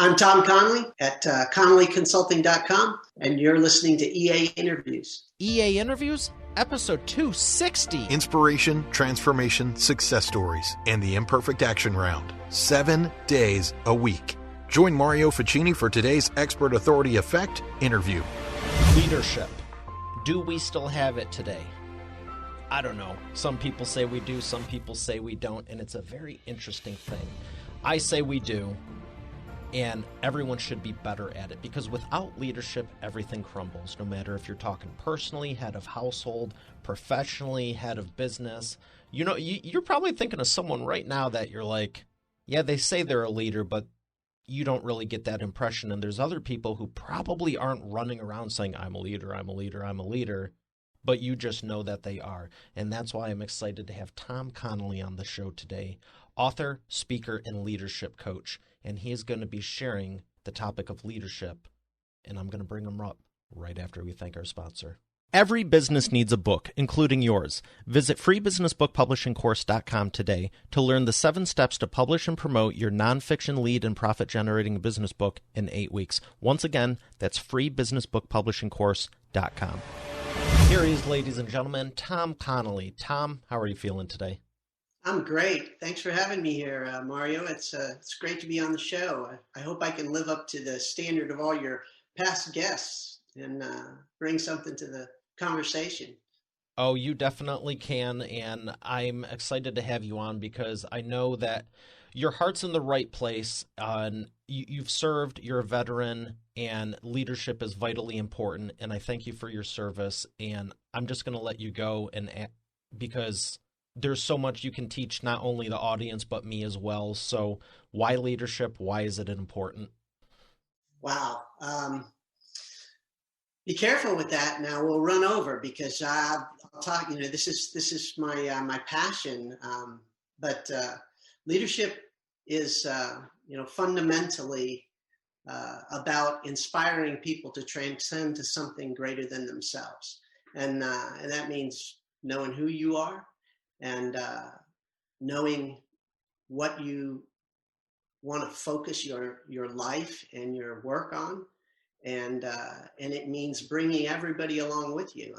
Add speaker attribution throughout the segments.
Speaker 1: I'm Tom Connolly at ConnollyConsulting.com, and you're listening to EA Interviews.
Speaker 2: EA Interviews, episode 260.
Speaker 3: Inspiration, transformation, success stories, and the Imperfect Action Round. 7 days a week. Join Mario Ficini for today's Expert Authority Effect interview.
Speaker 2: Leadership. Do we still have it today? I don't know. Some people say we do, some people say we don't, and it's a very interesting thing. I say we do, and everyone should be better at it, because without leadership, everything crumbles, no matter if you're talking personally, head of household, professionally, head of business. You know, you're probably thinking of someone right now that you're like, yeah, they say they're a leader, but you don't really get that impression. And there's other people who probably aren't running around saying, I'm a leader, I'm a leader, I'm a leader, but you just know that they are. And that's why I'm excited to have Tom Connolly on the show today, author, speaker, and leadership coach. And he is going to be sharing the topic of leadership. And I'm going to bring him up right after we thank our sponsor. Every business needs a book, including yours. Visit freebusinessbookpublishingcourse.com today to learn the 7 steps to publish and promote your nonfiction lead and profit-generating business book in 8 weeks. Once again, that's freebusinessbookpublishingcourse.com. Here he is, ladies and gentlemen, Tom Connolly. Tom, how are you feeling today?
Speaker 1: I'm great. Thanks for having me here, Mario. It's great to be on the show. I hope I can live up to the standard of all your past guests and bring something to the conversation.
Speaker 2: Oh, you definitely can, and I'm excited to have you on because I know that your heart's in the right place. You've served, you're a veteran, and leadership is vitally important, and I thank you for your service, and I'm just going to let you go because there's so much you can teach not only the audience but me as well. So why leadership? Why is it important?
Speaker 1: Wow. Be careful with that. Now we'll run over because I'll talk. You know, this is my passion. But leadership is fundamentally about inspiring people to transcend to something greater than themselves, and that means knowing who you are and knowing what you want to focus your life and your work on. And it means bringing everybody along with you.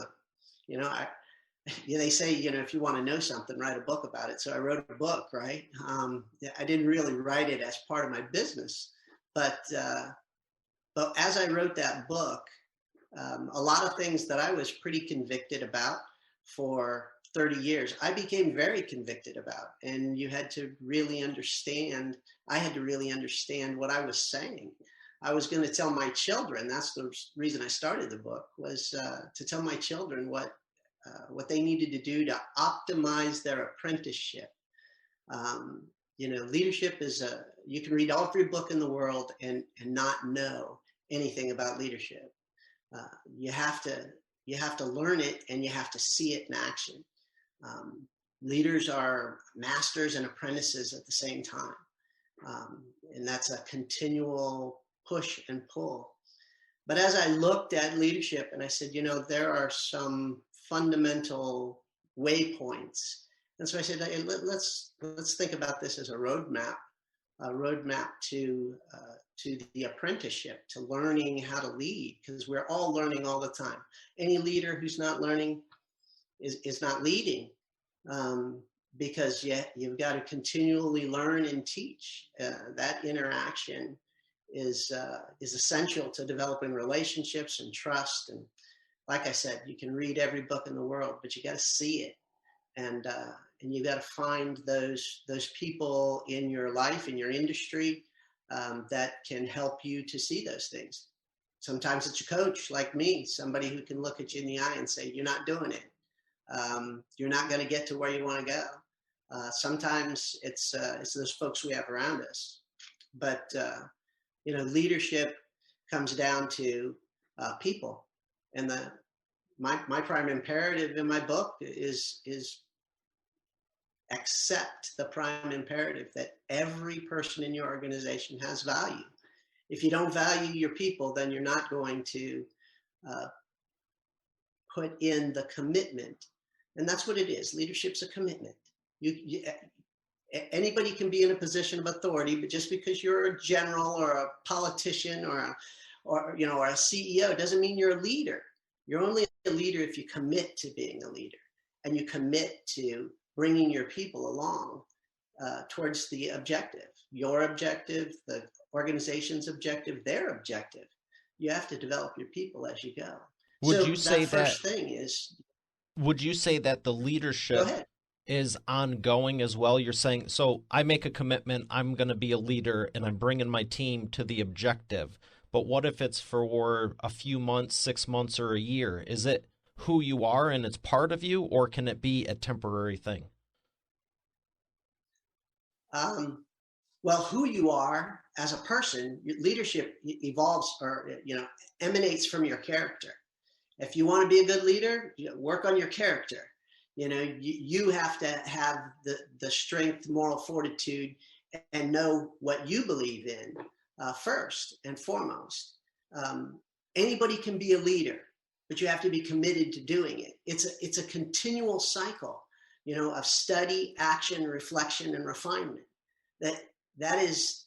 Speaker 1: They say, if you want to know something, write a book about it. So I wrote a book, right? I didn't really write it as part of my business, but as I wrote that book, a lot of things that I was pretty convicted about for 30 years, I became very convicted about, and I had to really understand what I was saying. I was going to tell my children, that's the reason I started the book, was to tell my children what they needed to do to optimize their apprenticeship. Leadership is you can read every book in the world and not know anything about leadership. You have to learn it, and you have to see it in action. Leaders are masters and apprentices at the same time. And that's a continual push and pull. But as I looked at leadership and I said, there are some fundamental waypoints. And so I said, hey, let's think about this as a roadmap to the apprenticeship, to learning how to lead, because we're all learning all the time. Any leader who's not learning is not leading, because you've got to continually learn and teach. That interaction is essential to developing relationships and trust. And like I said, you can read every book in the world, but you got to see it, and you got to find those people in your life, in your industry, that can help you to see those things. Sometimes it's a coach like me, somebody who can look at you in the eye and say, you're not doing it. You're not going to get to where you want to go. Sometimes it's those folks we have around us. But, leadership comes down to people. And my prime imperative in my book is accept the prime imperative that every person in your organization has value. If you don't value your people, then you're not going to put in the commitment. And that's what it is. Leadership's a commitment. Anybody can be in a position of authority, but just because you're a general or a politician or a CEO doesn't mean you're a leader. You're only a leader if you commit to being a leader, and you commit to bringing your people along towards the objective, your objective, the organization's objective, their objective. You have to develop your people as you go.
Speaker 2: Would you say
Speaker 1: first thing is?
Speaker 2: Would you say that the leadership is ongoing as well? You're saying, so I make a commitment, I'm going to be a leader, and I'm bringing my team to the objective. But what if it's for a few months, 6 months, or a year? Is it who you are and it's part of you, or can it be a temporary thing?
Speaker 1: Well, who you are as a person, leadership evolves or emanates from your character. If you want to be a good leader, work on your character. You have to have the strength, moral fortitude, and know what you believe in first and foremost. Anybody can be a leader, but you have to be committed to doing it. It's a continual cycle, of study, action, reflection, and refinement. That is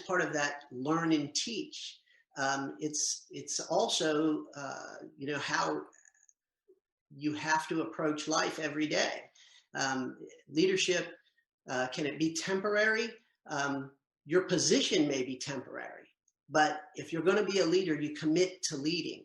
Speaker 1: part of that learn and teach. It's also how you have to approach life every day. Leadership, can it be temporary? Your position may be temporary, but if you're going to be a leader, you commit to leading.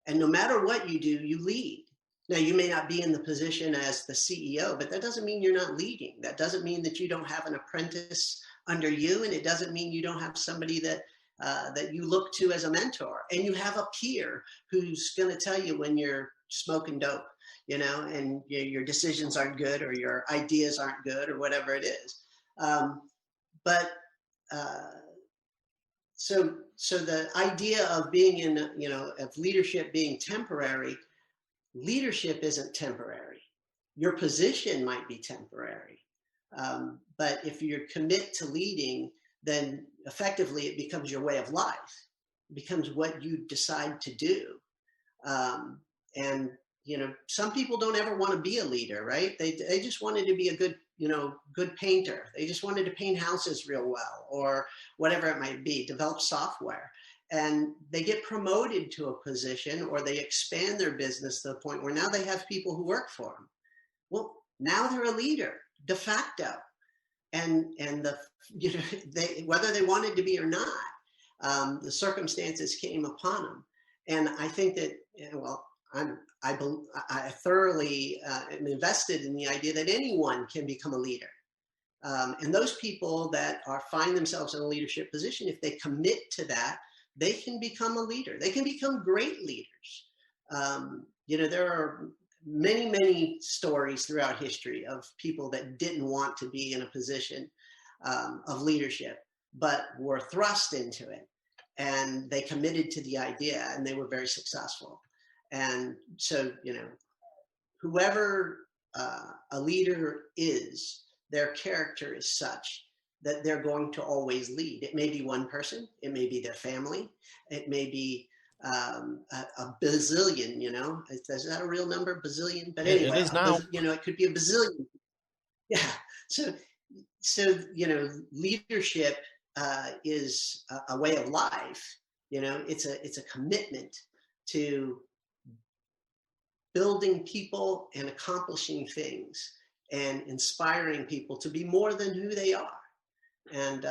Speaker 1: And no matter what you do, you lead. Now, you may not be in the position as the CEO, but that doesn't mean you're not leading. That doesn't mean that you don't have an apprentice under you, and it doesn't mean you don't have somebody that you look to as a mentor, and you have a peer who's going to tell you when you're smoking dope, and your decisions aren't good or your ideas aren't good or whatever it is. So the idea of being in, of leadership being temporary, leadership isn't temporary. Your position might be temporary. But if you commit to leading, then effectively it becomes your way of life. It becomes what you decide to do. And some people don't ever want to be a leader, right? They just wanted to be a good painter. They just wanted to paint houses real well, or whatever it might be, develop software. And they get promoted to a position, or they expand their business to the point where now they have people who work for them. Well, now they're a leader de facto, and whether they wanted to be or not, the circumstances came upon them. And I think that I thoroughly am invested in the idea that anyone can become a leader. And those people that find themselves in a leadership position, if they commit to that, they can become a leader. They can become great leaders. There are many, many stories throughout history of people that didn't want to be in a position of leadership, but were thrust into it. And they committed to the idea, and they were very successful. And so, whoever a leader is, their character is such that they're going to always lead. It may be one person, it may be their family, it may be a bazillion, is that a real number, bazillion? But anyway,
Speaker 2: it is now.
Speaker 1: It could be a bazillion. Yeah. So leadership is a way of life. It's a commitment to building people and accomplishing things and inspiring people to be more than who they are. And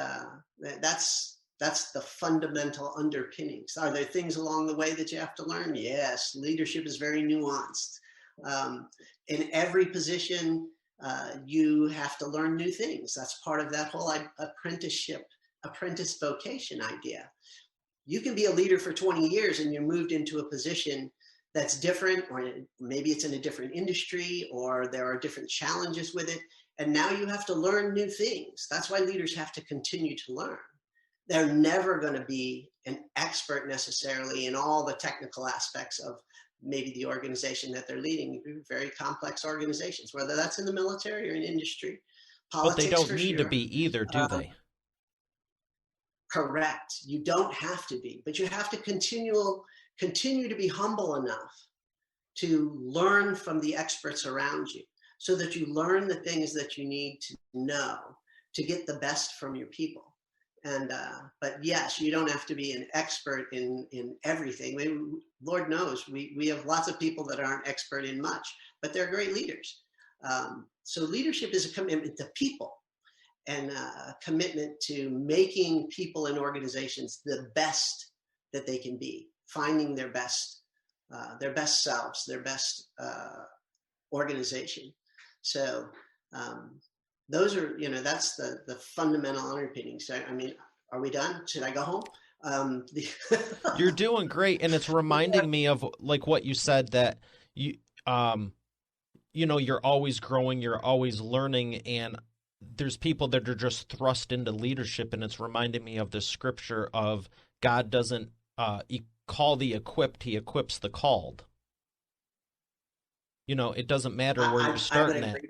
Speaker 1: that's the fundamental underpinnings. Are there things along the way that you have to learn? Yes, leadership is very nuanced. In every position, you have to learn new things. That's part of that whole apprentice vocation idea. You can be a leader for 20 years and you're moved into a position that's different, or maybe it's in a different industry, or there are different challenges with it. And now you have to learn new things. That's why leaders have to continue to learn. They're never going to be an expert necessarily in all the technical aspects of maybe the organization that they're leading. Very complex organizations, whether that's in the military or in industry. Politics,
Speaker 2: but they don't need to be either, do they?
Speaker 1: Correct. You don't have to be, but you have to continue to be humble enough to learn from the experts around you, so that you learn the things that you need to know to get the best from your people. And but yes, you don't have to be an expert in everything. I mean, Lord knows we have lots of people that aren't expert in much, but they're great leaders. So leadership is a commitment to people, and a commitment to making people and organizations the best that they can be, finding their best selves, their best organization. So those are, that's the fundamental underpinnings. I mean, are we done? Should I go home?
Speaker 2: You're doing great, and it's reminding me of like what you said, that you're always growing, you're always learning, and there's people that are just thrust into leadership, and it's reminding me of the scripture of God doesn't call the equipped, he equips the called. It doesn't matter where you're starting at.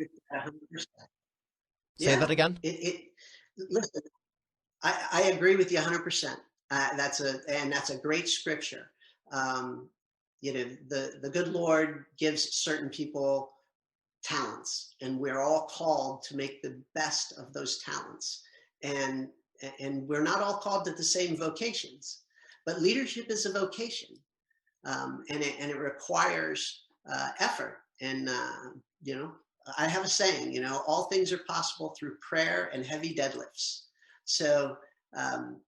Speaker 2: Say that again?
Speaker 1: Listen, I agree with you 100%. That's a great scripture. The good Lord gives certain people talents, and we're all called to make the best of those talents. And we're not all called to the same vocations, but leadership is a vocation, and it requires effort. And I have a saying, all things are possible through prayer and heavy deadlifts. So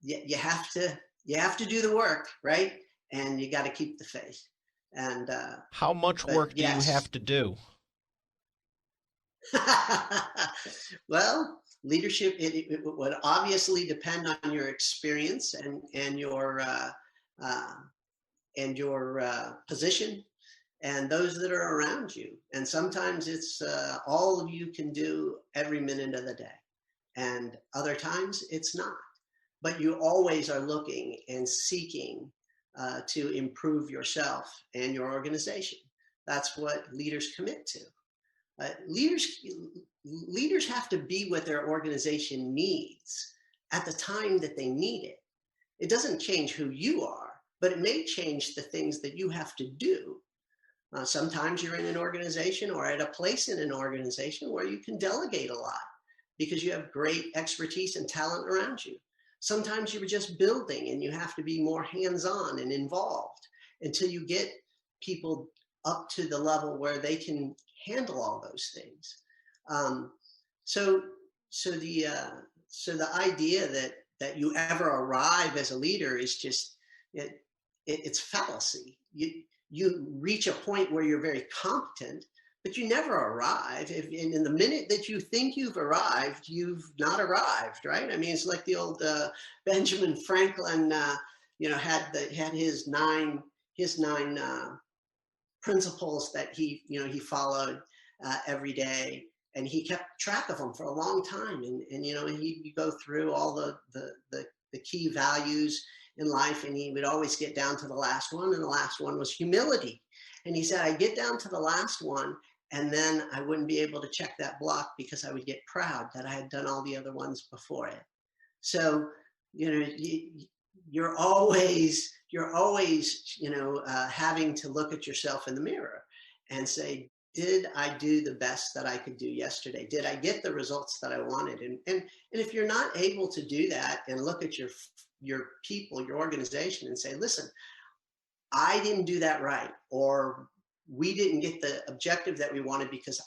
Speaker 1: you have to do the work, right? And you got to keep the faith. And
Speaker 2: how much work do you have to do?
Speaker 1: Well, leadership, it would obviously depend on your experience and your position and those that are around you. And sometimes it's all of you can do every minute of the day, and other times it's not. But you always are looking and seeking to improve yourself and your organization. That's what leaders commit to. Leaders have to be what their organization needs at the time that they need it. It doesn't change who you are, but it may change the things that you have to do. Sometimes you're in an organization or at a place in an organization where you can delegate a lot because you have great expertise and talent around you. Sometimes you're just building and you have to be more hands-on and involved until you get people up to the level where they can handle all those things. So the idea that you ever arrive as a leader is just it's fallacy. You reach a point where you're very competent, but you never arrive. In the minute that you think you've arrived, you've not arrived, right? I mean, it's like the old Benjamin Franklin, had his nine principles that he followed every day, and he kept track of them for a long time. And he'd go through all the key values in life, and he would always get down to the last one, and the last one was humility. And he said, I get down to the last one, and then I wouldn't be able to check that block because I would get proud that I had done all the other ones before it. So, you're always having to look at yourself in the mirror and say, did I do the best that I could do yesterday? Did I get the results that I wanted? And if you're not able to do that and look at your people, your organization, and say, listen, I didn't do that right, or we didn't get the objective that we wanted because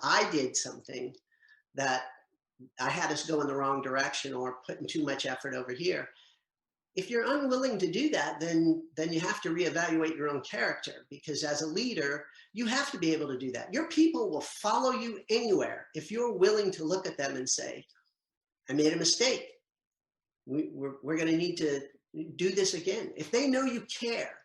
Speaker 1: I did something that I had us go in the wrong direction or putting too much effort over here. If you're unwilling to do that, then you have to reevaluate your own character, because as a leader, you have to be able to do that. Your people will follow you anywhere if you're willing to look at them and say, I made a mistake. We're going to need to do this again. If they know you care,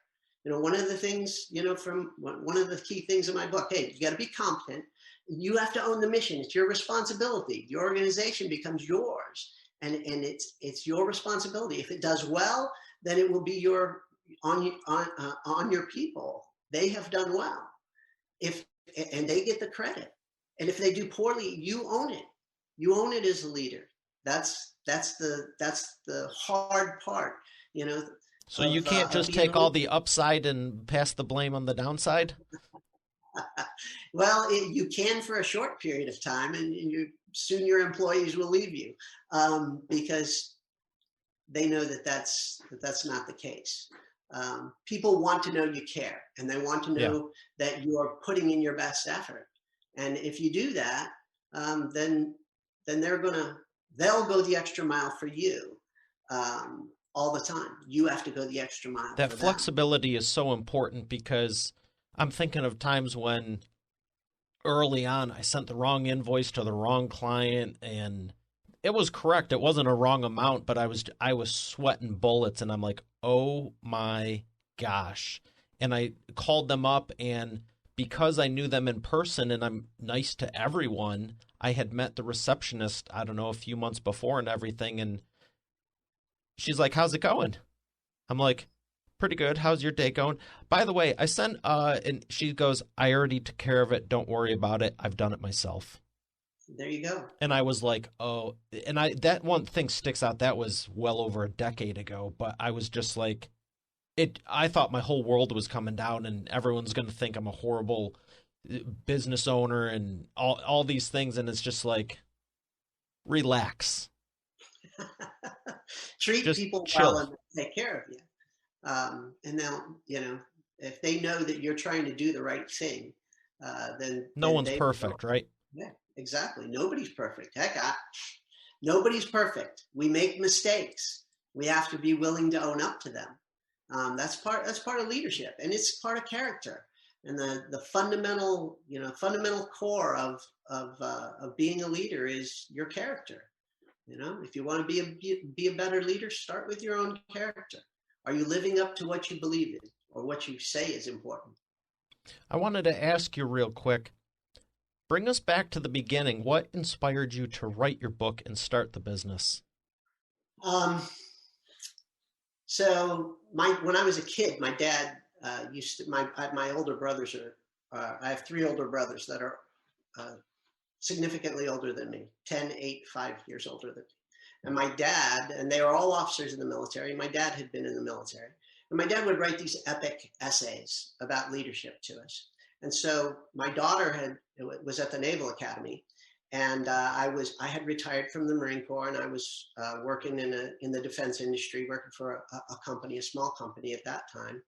Speaker 1: one of the things, from one of the key things in my book, hey, you got to be competent. You have to own the mission. It's your responsibility. Your organization becomes yours. And it's your responsibility. If it does well, then it will be on your people. They have done well, and they get the credit. And if they do poorly, you own it. You own it as a leader. That's the hard part,
Speaker 2: So you can't just take all the upside and pass the blame on the downside?
Speaker 1: Well, you can for a short period of time, and soon your employees will leave you, because they know that that's not the case. People want to know you care, and they want to know that you are putting in your best effort. And if you do that, then they'll go the extra mile for you, all the time. You have to go the extra mile.
Speaker 2: That flexibility is so important, because I'm thinking of times when early on I sent the wrong invoice to the wrong client, and it was correct. It wasn't a wrong amount, but I was sweating bullets, and I'm like, oh my gosh. And I called them up, and because I knew them in person and I'm nice to everyone, I had met the receptionist, I don't know, a few months before and everything. And she's like, how's it going? I'm like, pretty good. How's your day going? By the way, I sent, and she goes, I already took care of it. Don't worry about it. I've done it myself.
Speaker 1: There you go.
Speaker 2: And I was like, oh, and that one thing sticks out. That was well over a decade ago, but I was just like, I thought my whole world was coming down, and everyone's going to think I'm a horrible business owner and all these things. And it's just like, relax.
Speaker 1: Treat
Speaker 2: just
Speaker 1: people
Speaker 2: chill.
Speaker 1: well and take care of you. And they'll, if they know that you're trying to do the right thing, then
Speaker 2: no one's perfect, right?
Speaker 1: Yeah, exactly. Nobody's perfect. Heck, nobody's perfect. We make mistakes. We have to be willing to own up to them. That's part of leadership, and it's part of character. And the fundamental core of being a leader is your character. If you want to be a better leader, start with your own character. Are you living up to what you believe in, or what you say is important?
Speaker 2: I wanted to ask you real quick, bring us back to the beginning. What inspired you to write your book and start the business?
Speaker 1: So when I was a kid, my dad my older brothers I have 3 older brothers that are significantly older than me, 10, 8, 5 years older than me. And my dad, and they were all officers in the military. My dad had been in the military. And my dad would write these epic essays about leadership to us. And so my daughter was at the Naval Academy, and I had retired from the Marine Corps, and I was working in the defense industry, working for a small company at that time.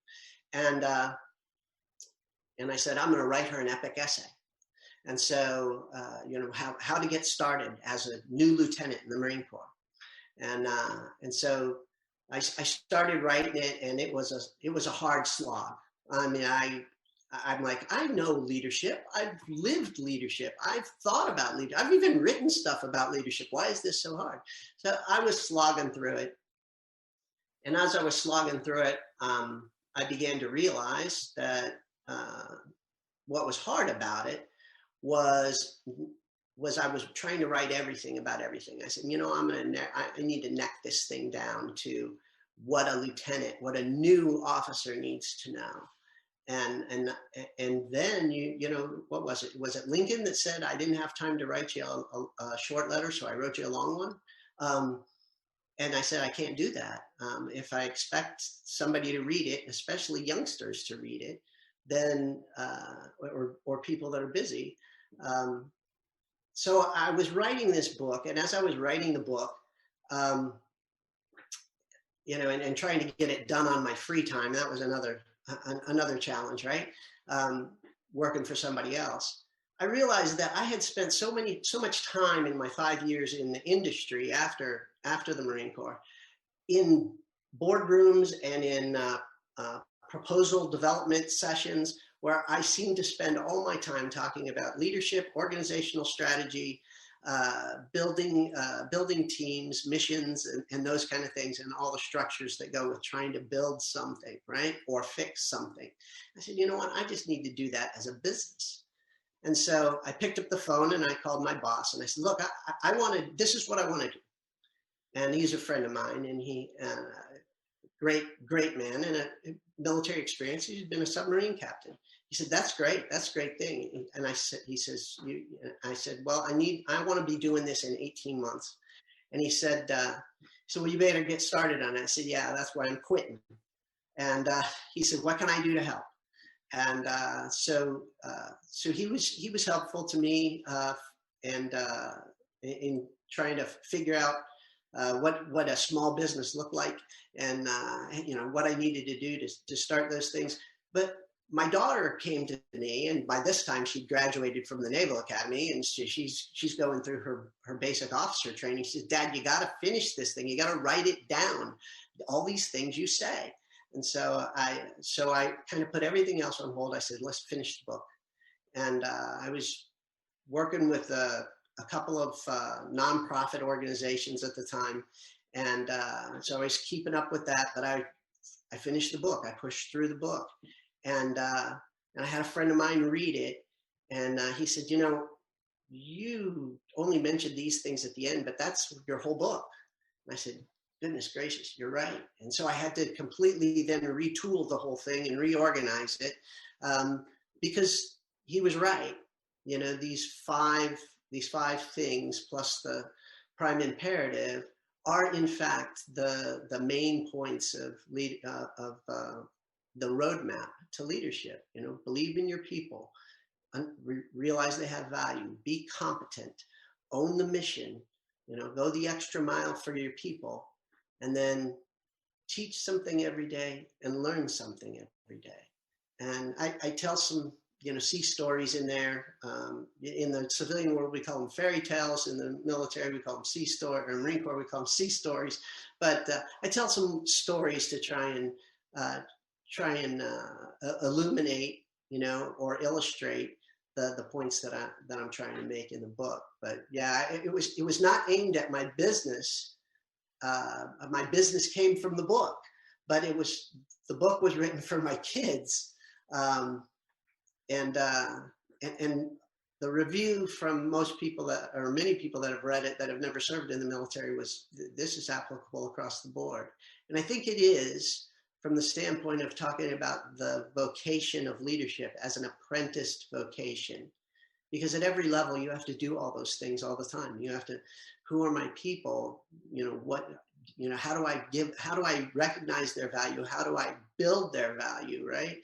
Speaker 1: And I said, I'm going to write her an epic essay. And so, how to get started as a new lieutenant in the Marine Corps. And so I started writing it, and it was a hard slog. I mean, I'm like, I know leadership. I've lived leadership. I've thought about leadership. I've even written stuff about leadership. Why is this so hard? So I was slogging through it. And as I was slogging through it, I began to realize that what was hard about it was I was trying to write everything about everything. I said, I need to neck this thing down to what a lieutenant, what a new officer needs to know. And then what was it? Was it Lincoln that said, I didn't have time to write you a short letter, so I wrote you a long one? And I said, I can't do that. If I expect somebody to read it, especially youngsters to read it, then or people that are busy. So I was writing this book, and as I was writing the book, and trying to get it done on my free time, that was another challenge, right? Working for somebody else. I realized that I had spent so much time in my 5 years in the industry after the Marine Corps, in boardrooms and in proposal development sessions, where I seemed to spend all my time talking about leadership, organizational strategy, building teams, missions, and those kind of things, and all the structures that go with trying to build something, right? Or fix something. I said, you know what? I just need to do that as a business. And so I picked up the phone and I called my boss and I said, look, this is what I want to do. And he's a friend of mine, and he, great man, and a military experience. He's been a submarine captain. He said, that's great. That's a great thing. And I said, well, I want to be doing this in 18 months. And he said, well, you better get started on it. I said, yeah, that's why I'm quitting. And he said, what can I do to help? And so he was helpful to me. And in trying to figure out what a small business looked like, and what I needed to do to start those things. But my daughter came to me, and by this time she graduated from the Naval Academy, and she's going through her basic officer training. She says, "Dad, you got to finish this thing. You got to write it down, all these things you say." And so I kind of put everything else on hold. I said, "Let's finish the book." And I was working with a couple of nonprofit organizations at the time, and so I was keeping up with that. But I finished the book. I pushed through the book, and I had a friend of mine read it, and he said, "You only mentioned these things at the end, but that's your whole book." And I said, "Goodness gracious, you're right." And so I had to completely then retool the whole thing and reorganize it, because he was right. These five things plus the prime imperative are in fact the main points of the roadmap to leadership. Believe in your people, realize they have value, be competent, own the mission, go the extra mile for your people, and then teach something every day and learn something every day. And I tell some sea stories in there. In the civilian world, we call them fairy tales. In the military, we call them sea stories. Or Marine Corps, we call them sea stories. But I tell some stories to try and illuminate, or illustrate the points that I'm trying to make in the book. But yeah, it was not aimed at my business. My business came from the book, but the book was written for my kids. And the review from most people many people that have read it that have never served in the military was, this is applicable across the board. And I think it is, from the standpoint of talking about the vocation of leadership as an apprenticed vocation, because at every level you have to do all those things all the time. You have to, who are my people? How do I recognize their value? How do I build their value, right?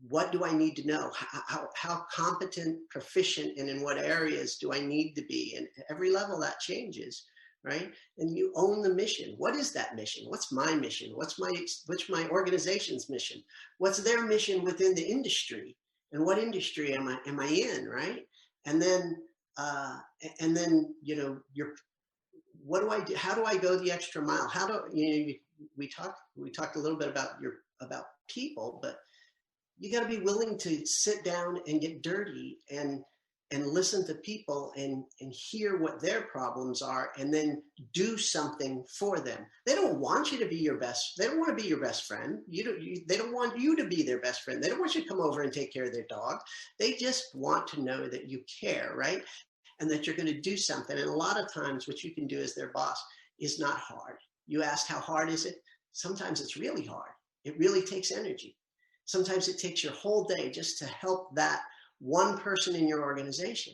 Speaker 1: What do I need to know? How competent, proficient, and in what areas do I need to be? And at every level that changes, right? And you own the mission. What is that mission? What's my mission? What's my organization's mission? What's their mission within the industry? And what industry am I in, right? And then what do I do? How do I go the extra mile? How do we talked a little bit about people, but you got to be willing to sit down and get dirty and listen to people and hear what their problems are, and then do something for them. They don't want you to be they don't want to be your best friend. They don't want you to be their best friend. They don't want you to come over and take care of their dog. They just want to know that you care, right? And that you're going to do something. And a lot of times what you can do as their boss is not hard. You asked, how hard is it? Sometimes it's really hard. It really takes energy. Sometimes it takes your whole day just to help that one person in your organization.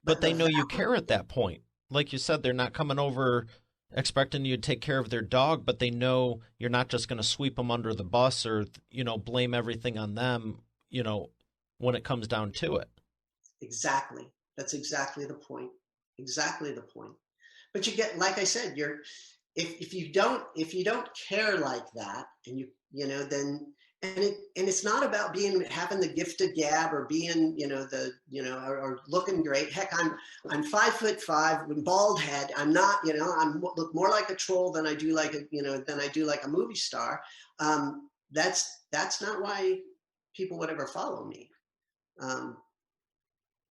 Speaker 2: But they know you care at that point. Like you said, they're not coming over expecting you to take care of their dog, but they know you're not just going to sweep them under the bus or, blame everything on them, when it comes down to it.
Speaker 1: Exactly. That's exactly the point. Exactly the point. But you get, like I said, if you don't care like that, and then. And it's not about having the gift of gab or being, or looking great. Heck, I'm 5'5" with bald head. I'm not, I look more like a troll than I do like a movie star. That's not why people would ever follow me.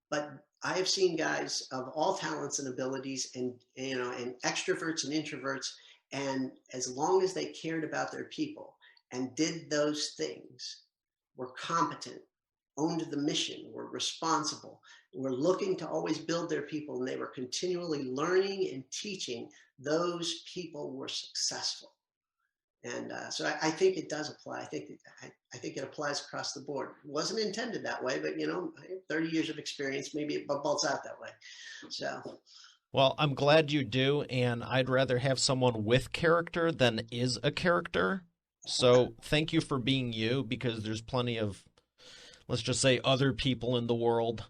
Speaker 1: But I have seen guys of all talents and abilities, and extroverts and introverts, and as long as they cared about their people and did those things, were competent, owned the mission, were responsible, were looking to always build their people, and they were continually learning and teaching, those people were successful. And so I think it does apply. I think it applies across the board. It wasn't intended that way, but 30 years of experience, maybe it bubbles out that way. So.
Speaker 2: Well, I'm glad you do, and I'd rather have someone with character than is a character. So thank you for being you, because there's plenty of, let's just say, other people in the world.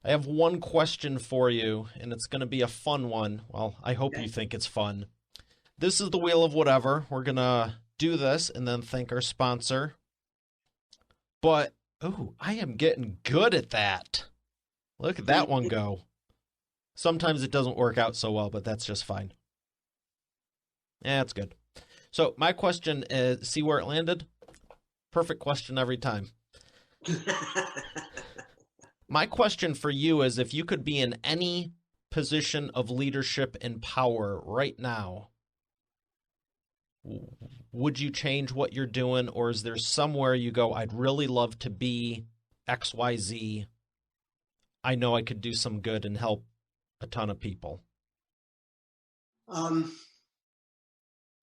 Speaker 2: I have one question for you, and it's going to be a fun one. Well, I hope you think it's fun. This is the Wheel of Whatever. We're going to do this and then thank our sponsor. But, I am getting good at that. Look at that one go. Sometimes it doesn't work out so well, but that's just fine. Yeah, it's good. So my question is, see where it landed? Perfect question every time. My question for you is, if you could be in any position of leadership and power right now, would you change what you're doing, or is there somewhere you go, I'd really love to be XYZ. I know I could do some good and help a ton of people?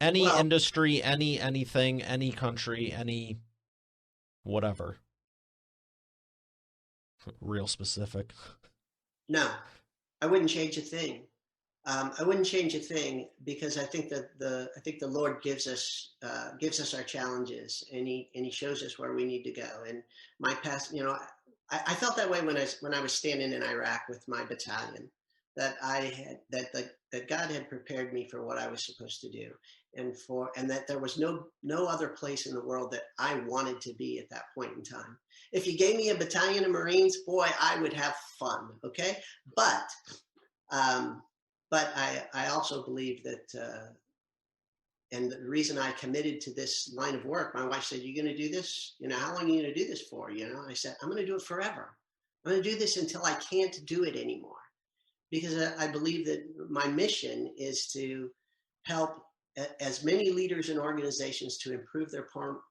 Speaker 2: Any industry, anything, any country, any whatever. Real specific.
Speaker 1: No, I wouldn't change a thing. I wouldn't change a thing because I think that the Lord gives us our challenges, and he shows us where we need to go. And my past, I felt that way when I was standing in Iraq with my battalion, that that God had prepared me for what I was supposed to do, and that there was no other place in the world that I wanted to be at that point in time. If you gave me a battalion of Marines, boy, I would have fun. Okay, but I also believe that, and the reason I committed to this line of work, my wife said, "You're going to do this? How long are you going to do this for?" I said, "I'm going to do it forever. I'm going to do this until I can't do it anymore." Because I believe that my mission is to help as many leaders and organizations to improve their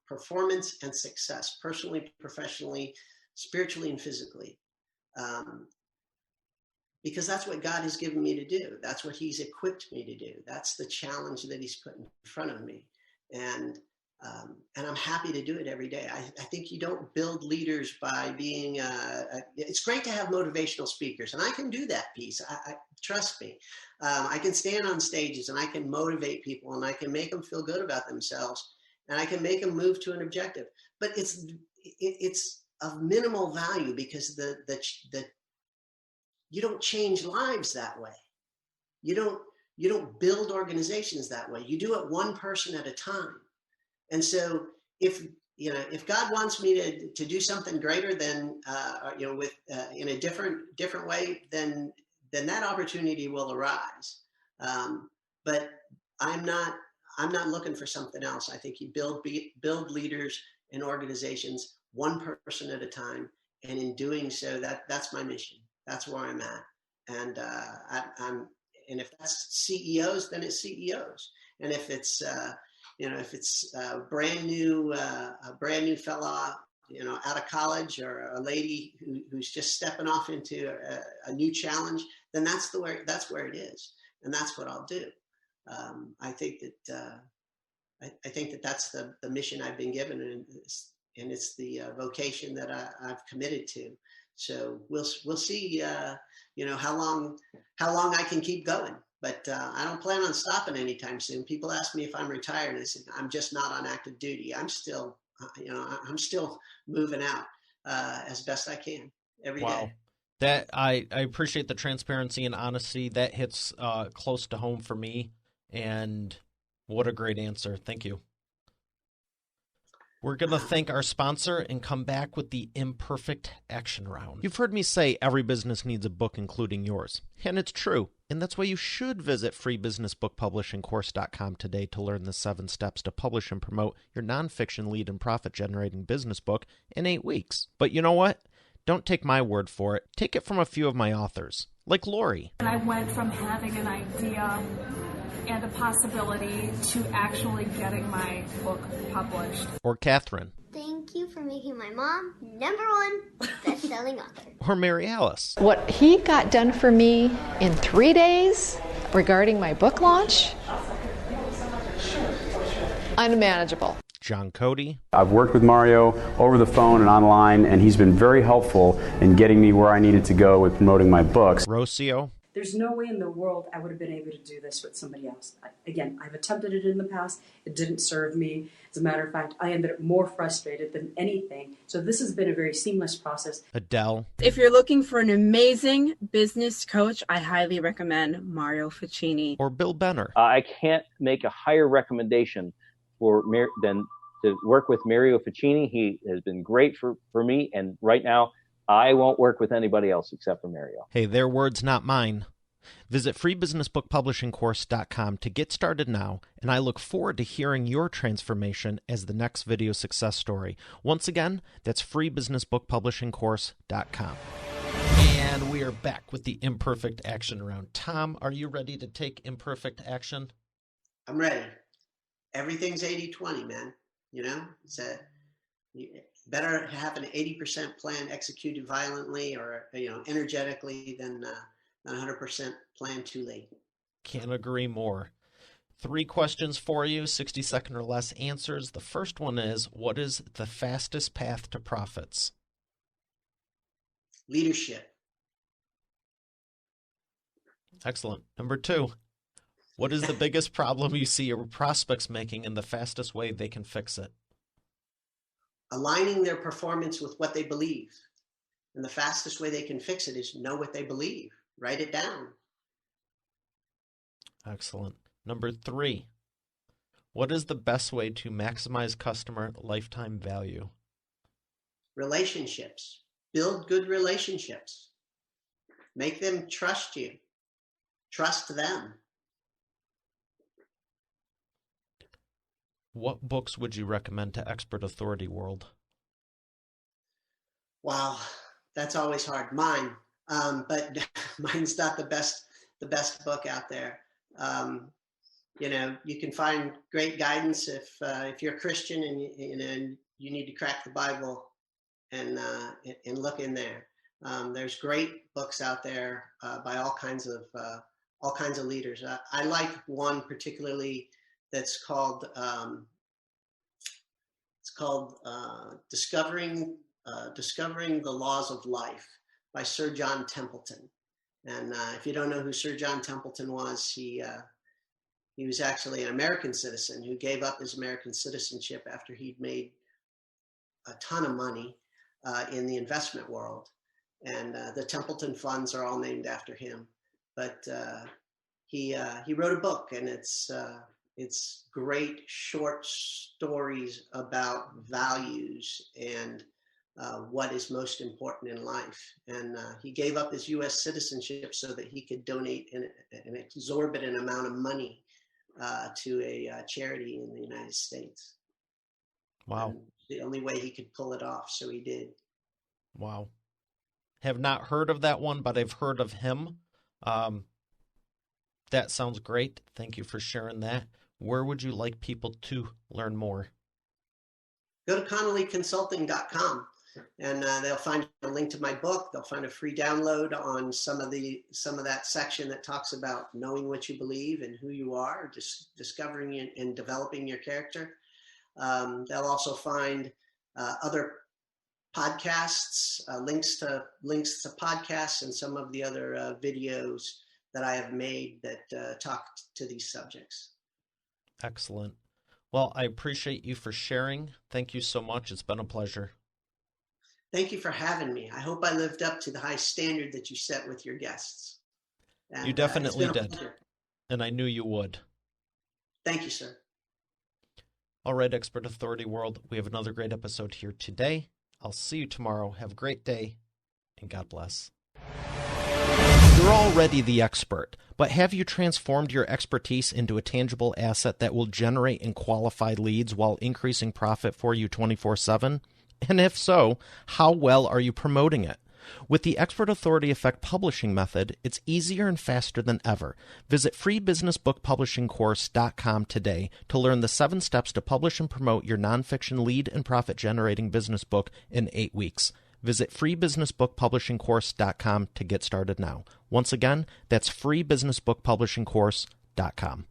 Speaker 1: performance and success, personally, professionally, spiritually, and physically. Because that's what God has given me to do. That's what he's equipped me to do. That's the challenge that he's put in front of me. And I'm happy to do it every day. I think you don't build leaders by being, it's great to have motivational speakers, and I can do that piece. I trust me. I can stand on stages and I can motivate people and I can make them feel good about themselves and I can make them move to an objective. But it's of minimal value because you don't change lives that way. You don't build organizations that way. You do it one person at a time. And so if God wants me to do something greater than, in a different way, then that opportunity will arise. But I'm not looking for something else. I think you build leaders and organizations one person at a time. And in doing so, that's my mission. That's where I'm at. And and if that's CEOs, then it's CEOs. And if it's a brand new fella, out of college, or a lady who's just stepping off into a new challenge, then that's where it is, and that's what I'll do. I think that that's the mission I've been given, and it's the vocation that I've committed to. So we'll see, how long I can keep going. But I don't plan on stopping anytime soon. People ask me if I'm retired, and I said, I'm just not on active duty. I'm still, I'm still moving out as best I can every day.
Speaker 2: That I appreciate the transparency and honesty. That hits close to home for me. And what a great answer. Thank you. We're going to thank our sponsor and come back with the imperfect action round. You've heard me say every business needs a book, including yours. And it's true. And that's why you should visit freebusinessbookpublishingcourse.com today to learn the 7 steps to publish and promote your nonfiction lead and profit-generating business book in 8 weeks. But you know what? Don't take my word for it. Take it from a few of my authors, like Lori.
Speaker 4: And I went from having an idea and a possibility to actually getting my book published.
Speaker 2: Or Catherine.
Speaker 5: Thank you for making my mom #1 best-selling author.
Speaker 2: Or Mary Alice.
Speaker 6: What he got done for me in 3 days regarding my book launch, unmanageable.
Speaker 2: John Cody.
Speaker 7: I've worked with Mario over the phone and online, and he's been very helpful in getting me where I needed to go with promoting my books.
Speaker 2: Rocio.
Speaker 8: There's no way in the world I would have been able to do this with somebody else. I've attempted it in the past. It didn't serve me. As a matter of fact, I ended up more frustrated than anything. So this has been a very seamless process.
Speaker 2: Adele.
Speaker 9: If you're looking for an amazing business coach, I highly recommend Mario Ficini.
Speaker 2: Or Bill Benner.
Speaker 10: I can't make a higher recommendation than to work with Mario Ficini. He has been great for me, and right now I won't work with anybody else except for Mario.
Speaker 2: Hey, their words, not mine. Visit freebusinessbookpublishingcourse.com to get started now, and I look forward to hearing your transformation as the next video success story. Once again, that's freebusinessbookpublishingcourse.com. And we are back with the imperfect action round. Tom, are you ready to take imperfect action?
Speaker 1: I'm ready. Everything's 80-20, man. You know, better have an 80% plan executed violently or, energetically than 100% plan too late.
Speaker 2: Can't agree more. 3 questions for you, 60-second or less answers. The first one is, what is the fastest path to profits?
Speaker 1: Leadership.
Speaker 2: Excellent. Number 2, what is the biggest problem you see your prospects making and the fastest way they can fix it?
Speaker 1: Aligning their performance with what they believe. And the fastest way they can fix it is know what they believe. Write it down.
Speaker 2: Excellent. Number 3, what is the best way to maximize customer lifetime value?
Speaker 1: Relationships. Build good relationships. Make them trust you. Trust them.
Speaker 2: What books would you recommend to Expert Authority World?
Speaker 1: Wow, that's always hard. Mine, but mine's not the best book out there. You can find great guidance if you're a Christian and you need to crack the Bible and look in there. There's great books out there by all kinds of leaders. I like one particularly that's called Discovering the Laws of Life by Sir John Templeton. And if you don't know who Sir John Templeton was, he was actually an American citizen who gave up his American citizenship after he'd made a ton of money in the investment world. And the Templeton funds are all named after him. But he wrote a book, and it's great short stories about values and what is most important in life. And he gave up his U.S. citizenship so that he could donate an exorbitant amount of money to a charity in the United States.
Speaker 2: Wow.
Speaker 1: And the only way he could pull it off, so he did.
Speaker 2: Wow. Have not heard of that one, but I've heard of him. That sounds great. Thank you for sharing that. Where would you like people to learn more?
Speaker 1: Go to ConnollyConsulting.com, and they'll find a link to my book. They'll find a free download on some of that section that talks about knowing what you believe and who you are, discovering and developing your character. They'll also find other podcasts, links to podcasts, and some of the other videos that I have made that talk to these subjects.
Speaker 2: Excellent. Well, I appreciate you for sharing. Thank you so much. It's been a pleasure.
Speaker 1: Thank you for having me. I hope I lived up to the high standard that you set with your guests. And,
Speaker 2: you definitely did.
Speaker 1: Pleasure.
Speaker 2: And I knew you would.
Speaker 1: Thank you, sir.
Speaker 2: All right, Expert Authority World, we have another great episode here today. I'll see you tomorrow. Have a great day, and God bless. You're already the expert, but have you transformed your expertise into a tangible asset that will generate and qualify leads while increasing profit for you 24/7? And if so, how well are you promoting it? With the Expert Authority Effect publishing method, it's easier and faster than ever. Visit freebusinessbookpublishingcourse.com today to learn the 7 steps to publish and promote your nonfiction lead and profit-generating business book in 8 weeks. Visit freebusinessbookpublishingcourse.com to get started now. Once again, that's freebusinessbookpublishingcourse.com.